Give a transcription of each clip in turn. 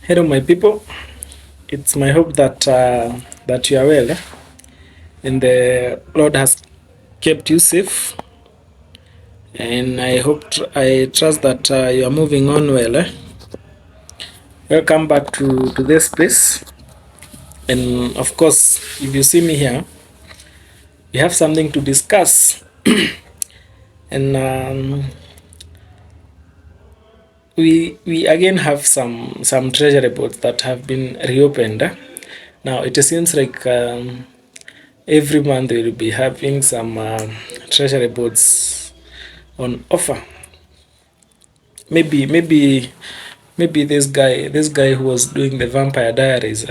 Hello, my people. It's my hope that that you are well, and the Lord has kept you safe. And I trust that you are moving on well. Welcome back to this space. And of course, if you see me here, we have something to discuss. And we again have some treasury boards that have been reopened. Now it seems like every month we'll be having some treasury boards on offer. Maybe this guy who was doing the Vampire Diaries,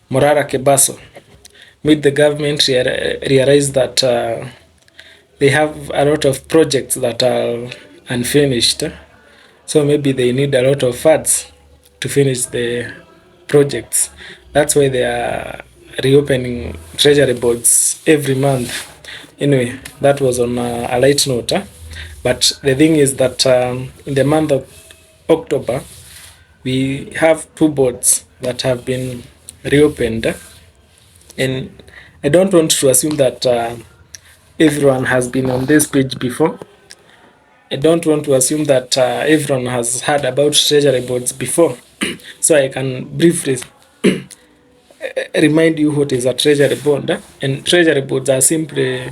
Morara Kebaso, made the government realize that they have a lot of projects that are unfinished. So maybe they need a lot of funds to finish the projects. That's why they are reopening treasury boards every month. Anyway, that was on a light note. But the thing is that in the month of October, we have two boards that have been reopened. And I don't want to assume that everyone has been on this page before. I don't want to assume that everyone has heard about treasury boards before. So I can briefly remind you what is a treasury bond. And treasury boards are simply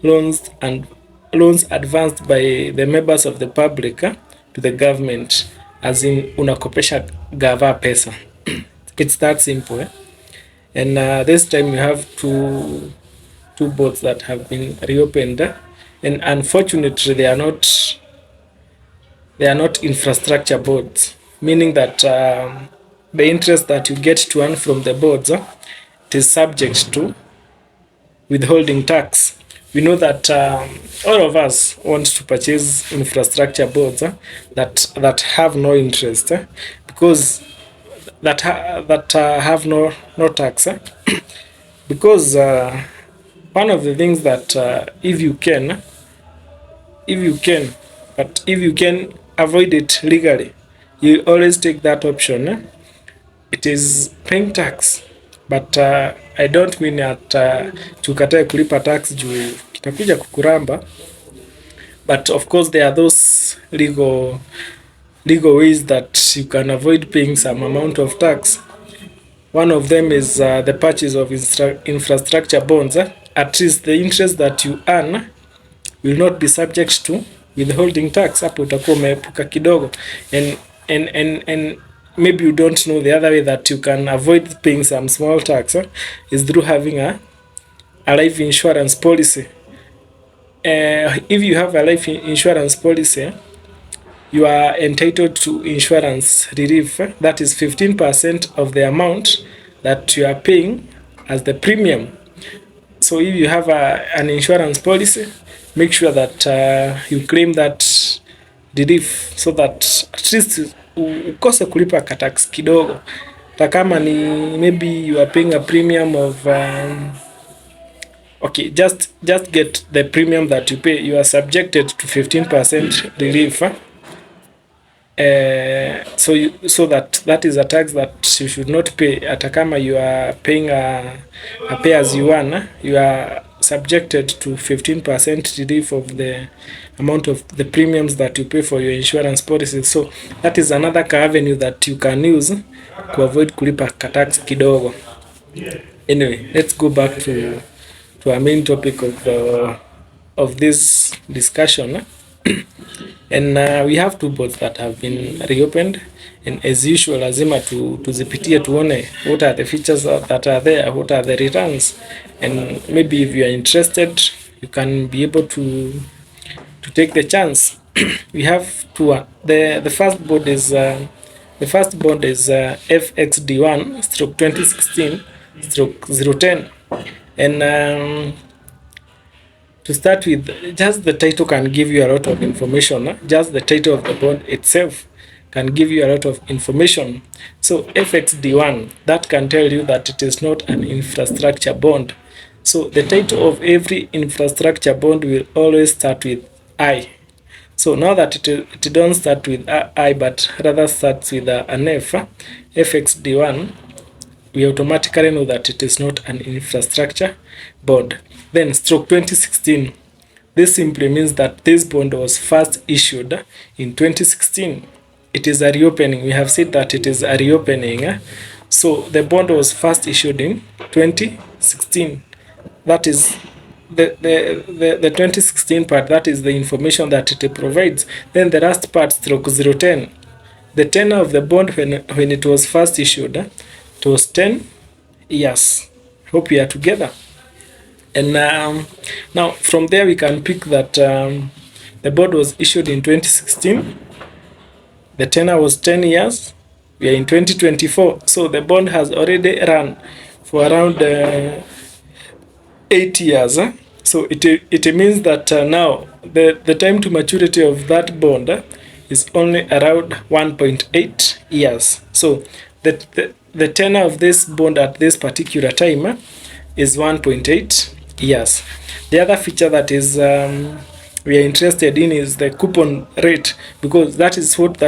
loans advanced by the members of the public to the government, as in unakopesha gava pesa. It's that simple. And this time we have two boards that have been reopened, and unfortunately they are not infrastructure boards, meaning that the interest that you get to earn from the boards it is subject to withholding tax. We know that all of us want to purchase infrastructure boards that have no interest because that have no tax because one of the things that if you can avoid it legally, you always take that option. It is paying tax, but I don't mean that tukatae kulipa tax juu kitakuja kukuramba, but of course there are those legal ways that you can avoid paying some amount of tax. One of them is the purchase of infrastructure bonds. At least the interest that you earn will not be subject to withholding tax. Hapo utakuwa umeepuka kidogo. And maybe you don't know the other way that you can avoid paying some small tax is through having a life insurance policy. If you have a life insurance policy, you are entitled to insurance relief. That is 15% of the amount that you are paying as the premium. So if you have an insurance policy, make sure that you claim that relief so that at least ukose kulipa katax kidogo. Takama ni maybe you are paying a premium of okay, just get the premium that you pay. You are subjected to 15% relief. So that is a tax that you should not pay. Atakama you are paying a pay as you earn, you are subjected to 15% relief of the amount of the premiums that you pay for your insurance policy. So that is another avenue that you can use to avoid kulipa tax kidogo. Anyway, let's go back to our main topic of this discussion. And we have two boards that have been reopened, and as usual lazima tuzipitie tuone what are the features that are there, what are the returns, and maybe if you are interested you can be able to take the chance. We have two. The first board is FXD1 stroke 2016 stroke 010, and to start with, just the title can give you a lot of information. Just the title of the bond itself can give you a lot of information. So FXD1, that can tell you that it is not an infrastructure bond. So the title of every infrastructure bond will always start with I. So now that it don't start with I but rather starts with an F, FXD1, we automatically know that it is not an infrastructure bond. Then stroke 2016. This simply means that this bond was first issued in 2016. It is a reopening. We have said that it is a reopening. So the bond was first issued in 2016. That is the 2016 part. That is the information that it provides. Then the last part, stroke 010. The tenor of the bond when it was first issued, it was 10 years. Hope we are together. And now from there we can pick that the bond was issued in 2016. The tenor was 10 years. We are in 2024. So the bond has already run for around 8 years. So it means that now the time to maturity of that bond is only around 1.8 years. So the tenor of this bond at this particular time is 1.8 years. The other feature that is we are interested in is the coupon rate, because that is what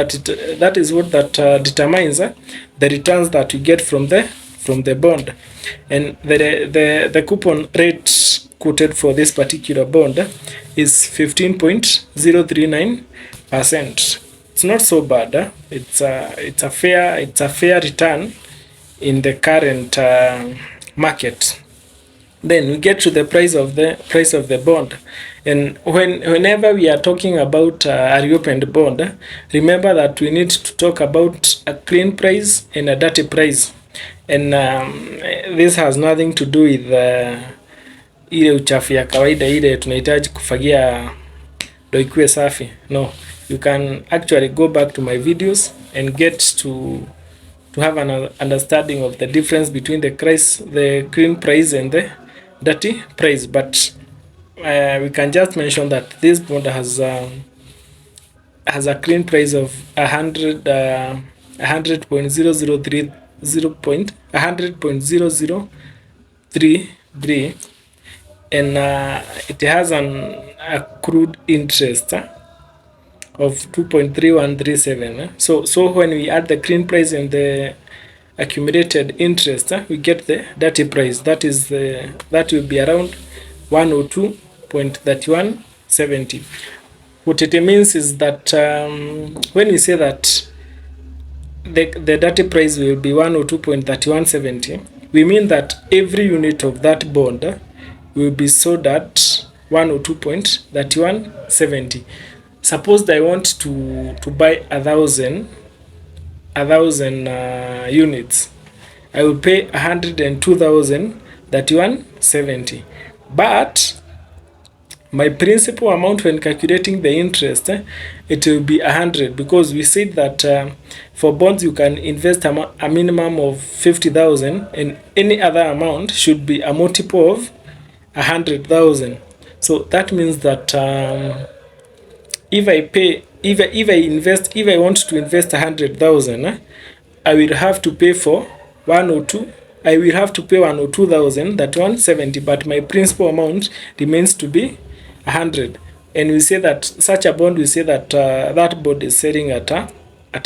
determines the returns that you get from the bond. And the coupon rate quoted for this particular bond is 15.039%. It's not so bad. It's a fair return in the current market. Then we get to the price of the bond. And whenever we are talking about a reopened bond, remember that we need to talk about a clean price and a dirty price. And this has nothing to do with ile uchafu ya kawaida ile tunahitaji kufagia ndio ikuwe safi. No, you can actually go back to my videos and get to have an understanding of the difference between the clean price and the dirty price. But we can just mention that this bond has a clean price of 100.0033, and it has an accrued interest of 2.3137. So when we add the clean price and the accumulated interest, we get the dirty price. That will be around 102.3170. What it means is that when we say that the dirty price will be 102.3170, we mean that every unit of that bond will be sold at 102.3170. Suppose I want to buy 1,000 units, I will pay 102,031.70. But my principal amount when calculating the interest, it will be 100, because we said that for bonds you can invest a minimum of 50,000, and any other amount should be a multiple of 100,000. So that means that if I want to invest 100,000, I will have to pay for 102. I will have to pay 102,000, that 170, but my principal amount remains to be 100. And we say that such a bond, we say that that bond is selling at a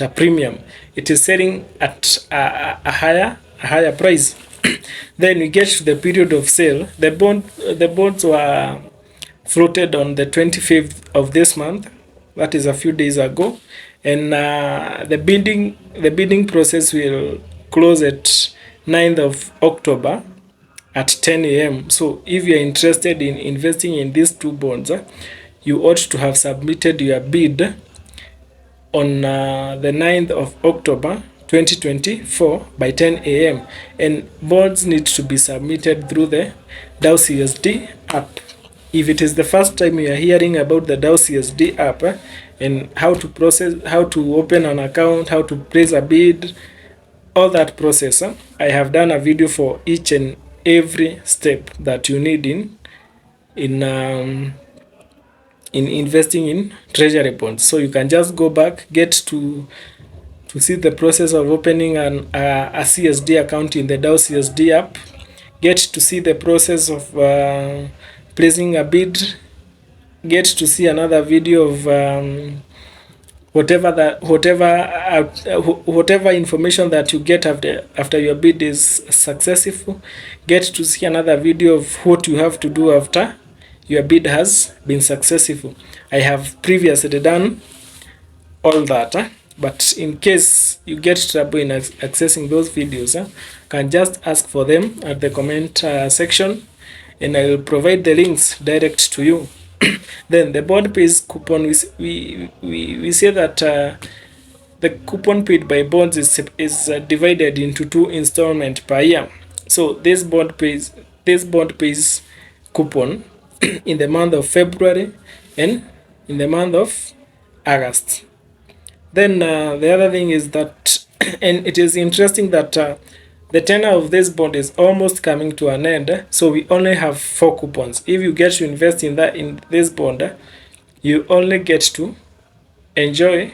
premium. It is selling at a higher price. Then we get to the period of sale. The bonds were floated on the 25th of this month. That is a few days ago. And the bidding process will close at 9th of October at 10 a.m. So if you are interested in investing in these two bonds, you ought to have submitted your bid on the 9th of October 2024 by 10 a.m. And bonds need to be submitted through the DAO CSD app. If it is the first time you are hearing about the DAO CSD app and how to open an account, how to place a bid, all that process, I have done a video for each and every step that you need in investing in treasury bonds. So you can just go back, get to see the process of opening a CSD account in the DAO CSD app, get to see the process of placing a bid get to see another video of whatever information that you get after your bid is successful. Get to see another video of what you have to do after your bid has been successful. I have previously done all that, but in case you get trouble in accessing those videos, can just ask for them at the comment section, and I will provide the links direct to you. Then the bond pays coupon, we say that the coupon paid by bonds is divided into 2 installments per year. So this bond pays coupon in the month of February and in the month of August. Then the other thing is that, and it is interesting that the tenor of this bond is almost coming to an end, so we only have 4 coupons. If you get to invest in this bond, you only get to enjoy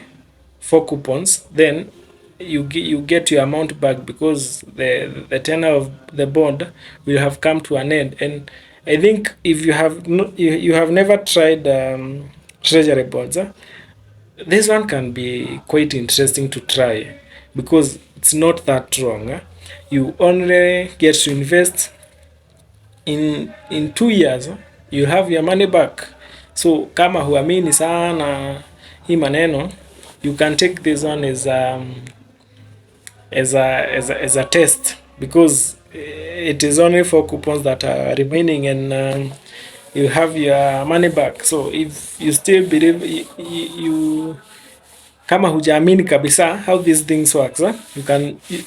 4 coupons. Then you get your amount back because the tenor of the bond will have come to an end. And I think if you have you have never tried treasury bonds, this one can be quite interesting to try because it's not that wrong. You only get to invest in 2 years, you have your money back. So kama huamini sana hii maneno, you can take this one as a test, because it is only 4 coupons that are remaining, and you have your money back. So if you still believe you kama hujaamini kabisa how these things works,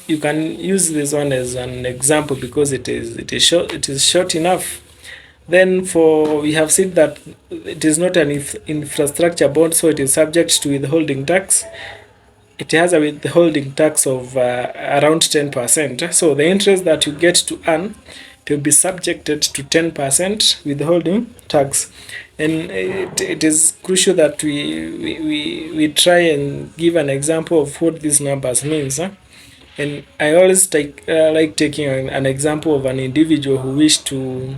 you can use this one as an example because it is short enough. Then we have said that it is not an infrastructure bond, so it is subject to withholding tax. It has a withholding tax of around 10%. So the interest that you get to earn will be subjected to 10% withholding tax. And it is crucial that we try and give an example of what these numbers means. And I always like taking an example of an individual who wished to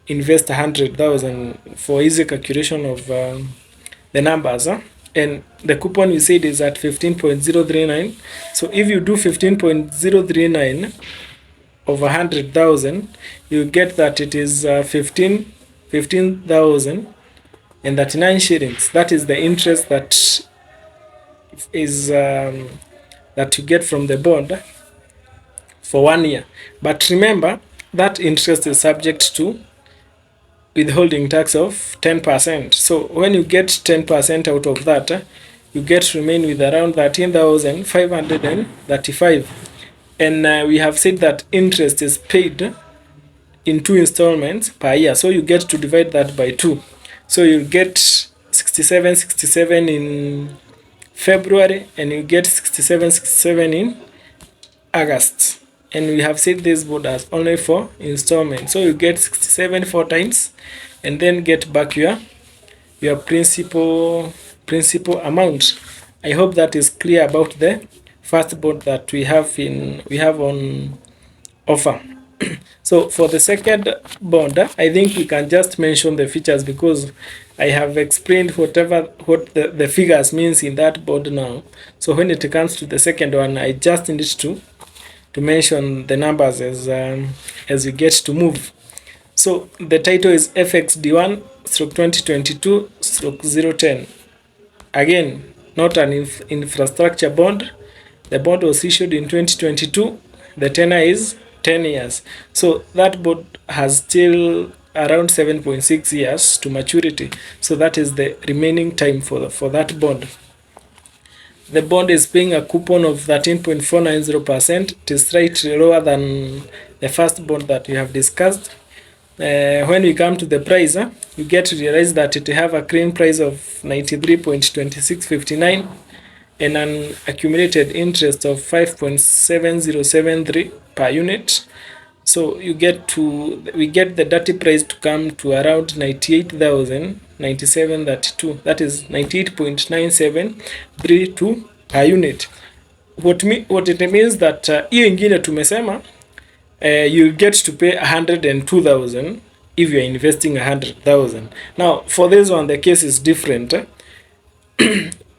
invest 100,000 for easy calculation of the numbers. And the coupon we said is at 15.039. So if you do 15.039 of 100,000, you get that it is 15,039 shillings. That is the interest that is that you get from the bond for 1 year. But remember that interest is subject to withholding tax of 10%. So when you get 10% out of that, you get to remain with around 13,535. And we have said that interest is paid in 2 installments per year. So you get to divide that by 2. So you get 67 in February, and you get 67 in August. And we have said this board has only 4 installments. So you get 67 4 times, and then get back your principal amount. I hope that is clear about the first bond that we have on offer. So for the second bond, I think we can just mention the features because I have explained what the figures means in that bond now. So when it comes to the second one, I just need to mention the numbers as we get to move. So the title is FXD1 2022 010. Again, not an infrastructure bond. The bond was issued in 2022. The tenor is 10 years. So that bond has still around 7.6 years to maturity. So that is the remaining time for that bond. The bond is paying a coupon of 13.490%. It is slightly lower than the first bond that we have discussed. When we come to the price, you get to realize that it have a clean price of 93.2659 and an accumulated interest of 5.7073 per unit. So we get the dirty price to come to around 98,097.32. That is 98.9732 per unit. What it means that hiyo ingine tumesema you get to pay 102,000 if you are investing 100,000. Now for this one the case is different.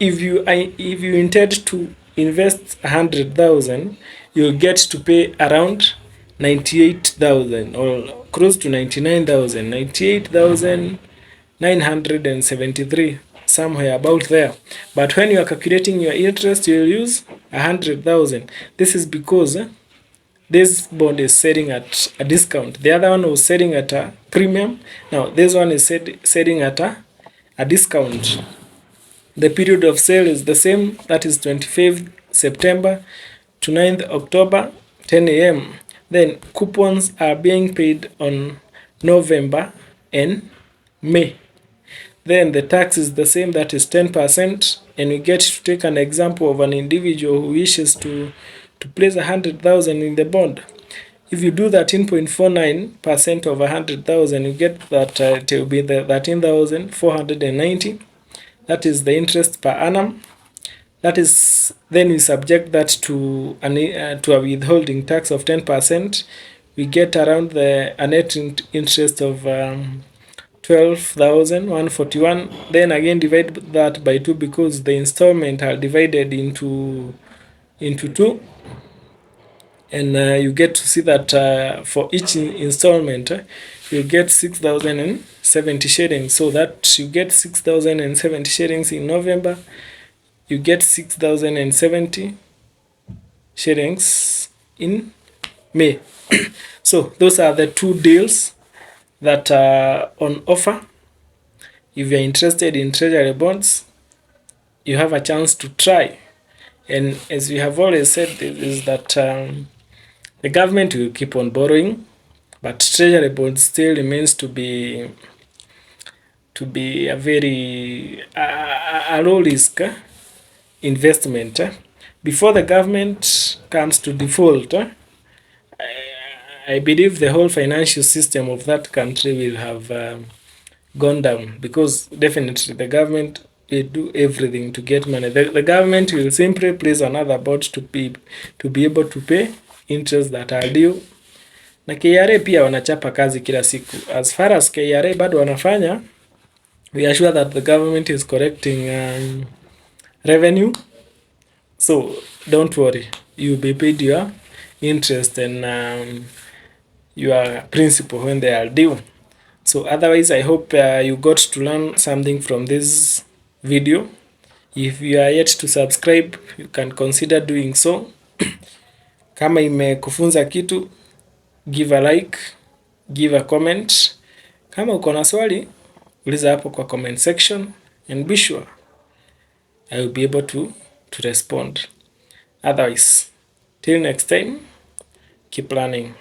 If you intend to invest 100,000, you get to pay around 98,000 or close to 99,000, 98,973, somewhere about there. But when you are calculating your interest, you will use 100,000. This is because this bond is selling at a discount. The other one was selling at a premium. Now this one is selling at a discount. The period of sale is the same, that is 25th September to 9th October, 10 a.m. Then coupons are being paid on November and May. Then the tax is the same, that is 10%, and we get to take an example of an individual who wishes to place 100,000 in the bond. If you do 13.49% of 100,000, you get that it will be the 13,490. That is the interest per annum. That is, then we subject that to a withholding tax of 10%. We get around a net interest of 12,141. Then again divide that by 2 because the installment are divided into 2. And you get to see that for each installment, you get 6,070 shillings. So that you get 6,070 shillings in November, you get 6,070 shillings in May. So those are the two deals that are on offer. If you're interested in treasury bonds, you have a chance to try. And as we have always said, is that the government will keep on borrowing, but treasury bonds still remains to be a very low risk investment. Before the government comes to default, I believe the whole financial system of that country will have gone down, because definitely the government will do everything to get money. The government will simply place another board to be able to pay interest that are due. Na KRA pia wanachapa kazi kila siku. As far as KRA bado wanafanya, we are sure that the government is correcting revenue. So don't worry, you'll be paid your interest and your principal when they are due. So otherwise, I hope you got to learn something from this video. If you are yet to subscribe, you can consider doing so. Kama imekufunza kitu, give a like, give a comment. Kama uko na swali, uliza hapo kwa comment section, and be sure I will be able to respond. Otherwise, till next time, keep learning.